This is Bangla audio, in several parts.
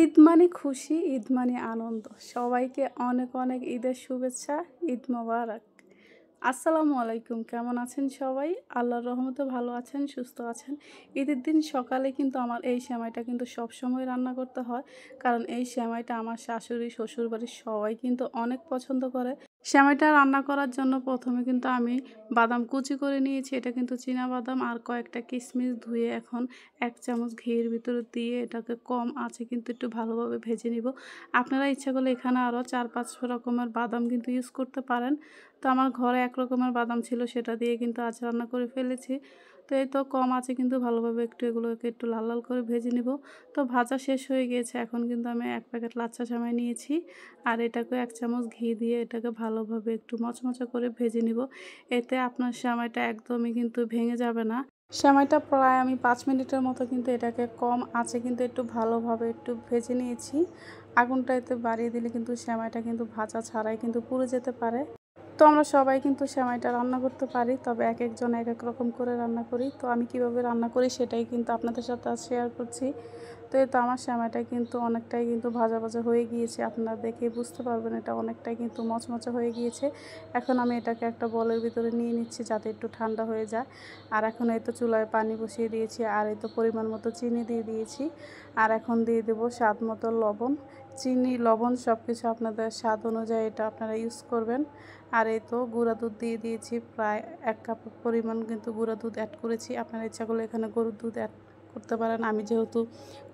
ঈদ মানে খুশি, ঈদ মানে আনন্দ। সবাইকে অনেক, অনেক ঈদের শুভেচ্ছা। ঈদ মোবারক। আসসালামু আলাইকুম। কেমন আছেন সবাই? আল্লাহর রহমতে ভালো আছেন, সুস্থ আছেন। ঈদের দিন সকালে কিন্তু আমার এই সেমাইটা কিন্তু সবসময় রান্না করতে হয়। কারণ এই সেমাইটা আমার শাশুড়ি, শ্বশুরবাড়ির সবাই কিন্তু অনেক পছন্দ করে। সেমাইটা রান্না করার জন্য ১ম এ কিন্তু আমি বাদাম কুচি করে নিয়েছি। এটা কিন্তু চীনা বাদাম আর কয়েকটা কিশমিশ ধুয়ে এখন ১ চামচ ঘিয়ের ভিতরে দিয়ে এটাকে কম আঁচে কিন্তু একটু ভালোভাবে ভেজে নিব। আপনারা ইচ্ছা করলে এখানে আরও ৪-৫ রকমের বাদাম কিন্তু ইউজ করতে পারেন। তো আমার ঘরে এক রকমের বাদাম ছিল, সেটা দিয়ে কিন্তু আজ রান্না করে ফেলেছি। তো এই তো কম আঁচে কিন্তু ভালোভাবে এগুলোকে একটু লাল, লাল করে ভেজে নিব। তো ভাজা শেষ হয়ে গিয়েছে। এখন কিন্তু আমি ১ প্যাকেট লাচ্ছা সেমাই নিয়েছি। আর এটাকে ১ চামচ ঘি দিয়ে এটাকে ভালোভাবে একটু মচমচে করে ভেজে নিব। এতে আপনার সেমাইটা একদমই কিন্তু ভেঙে যাবে না। সেমাইটা প্রায় আমি ৫ মিনিটের মতো কিন্তু এটাকে কম আঁচে কিন্তু একটু ভালোভাবে একটু ভেজে নিয়েছি। আগুনটা এতে বাড়িয়ে দিলে কিন্তু সেমাইটা কিন্তু ভাজা ছাড়াই কিন্তু পুড়ে যেতে পারে। তো আমরা সবাই কিন্তু সেমাইটা রান্না করতে পারি, তবে একেকজন একেক রকম করে রান্না করি। তো আমি কিভাবে রান্না করি সেটাই কিন্তু আপনাদের সাথে আজ শেয়ার করছি। তো এই তো আমার সেমাইটা কিন্তু অনেকটাই কিন্তু ভাজা, ভাজা হয়ে গিয়েছে। আপনারা দেখেই বুঝতে পারবেন এটা অনেকটাই কিন্তু মচমচে হয়ে গিয়েছে। এখন আমি এটাকে একটা বলের ভিতরে নিয়ে নিচ্ছি যাতে একটু ঠান্ডা হয়ে যায়। আর এখন এই তো চুলায় পানি বসিয়ে দিয়েছি আর এই তো পরিমাণ মতো চিনি দিয়ে দিয়েছি। আর এখন দিয়ে দেবো স্বাদ মতো লবণ। চিনি, লবণ সবকিছু আপনাদের স্বাদ অনুযায়ী এটা আপনারা ইউজ করবেন। আর এই তো গুঁড়া দুধ দিয়ে দিয়েছি, প্রায় ১ কাপ পরিমাণ কিন্তু গুঁড়া দুধ অ্যাড করেছি। আপনারা ইচ্ছা করলে এখানে গরুর দুধ অ্যাড করতে পারেন। আমি যেহেতু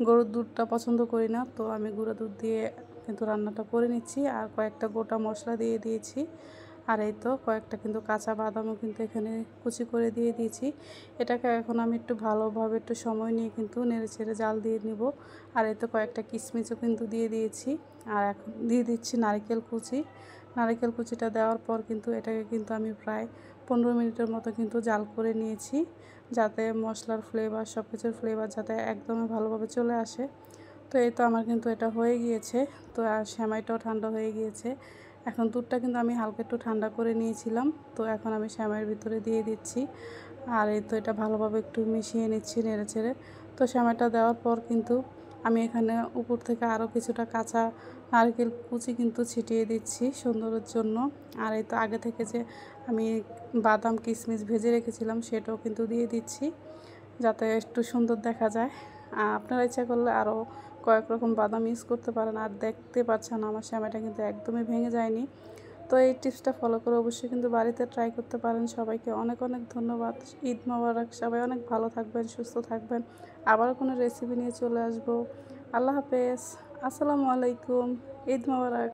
গরুর দুধটা পছন্দ করি না, তো আমি গুঁড়া দুধ দিয়ে কিন্তু রান্নাটা করে নিচ্ছি। আর কয়েকটা গোটা মশলা দিয়ে দিয়েছি। আর এই তো কয়েকটা কিন্তু কাঁচা বাদামও কিন্তু এখানে কুচি করে দিয়ে দিয়েছি। এটাকে এখন আমি একটু ভালোভাবে একটু সময় নিয়ে কিন্তু নেড়েচেড়ে জাল দিয়ে নিব। আর এই তো কয়েকটা কিশমিশও কিন্তু দিয়ে দিয়েছি। আর এখন দিয়ে দিচ্ছি নারকেল কুচি। নারকেল কুচিটা দেওয়ার পর কিন্তু এটাকে কিন্তু আমি প্রায় ১৫ মিনিটের মতো কিন্তু জাল করে নিয়েছি, যাতে মশলার ফ্লেভার, সব কিছুর ফ্লেভার যাতে একদমই ভালোভাবে চলে আসে। তো এই তো আমার কিন্তু এটা হয়ে গিয়েছে। তো আর সেমাইটাও ঠান্ডা হয়ে গিয়েছে। এখন দুধটা কিন্তু আমি হালকা একটু ঠান্ডা করে নিয়েছিলাম। তো এখন আমি সেমাইয়ের ভিতরে দিয়ে দিচ্ছি। আর এই তো এটা ভালোভাবে একটু মিশিয়ে নিচ্ছি নেড়েচেড়ে। তো সেমাইটা দেওয়ার পর কিন্তু আমি এখানে উপর থেকে আরও কিছুটা কাঁচা নারকেল কুচি কিন্তু ছিটিয়ে দিচ্ছি সুন্দরের জন্য। আর এই তো আগে থেকে যে আমি বাদাম কিশমিশ ভেজে রেখেছিলাম সেটাও কিন্তু দিয়ে দিচ্ছি, যাতে একটু সুন্দর দেখা যায়। আপনারা ইচ্ছা করলে আরও কয়েক রকম বাদাম ইউজ করতে পারেন। আর দেখতে পাচ্ছেন আমার সেমাইটা কিন্তু একদমই ভেঙে যায়নি। তো এই টিপসটা ফলো করে অবশ্যই কিন্তু বাড়িতে ট্রাই করতে পারেন। সবাইকে অনেক, অনেক ধন্যবাদ। ঈদ মোবারক। সবাই অনেক ভালো থাকবেন, সুস্থ থাকবেন। আবারও কোনো রেসিপি নিয়ে চলে আসবো। আল্লাহ হাফেজ। আসসালামু আলাইকুম। ঈদ মোবারক।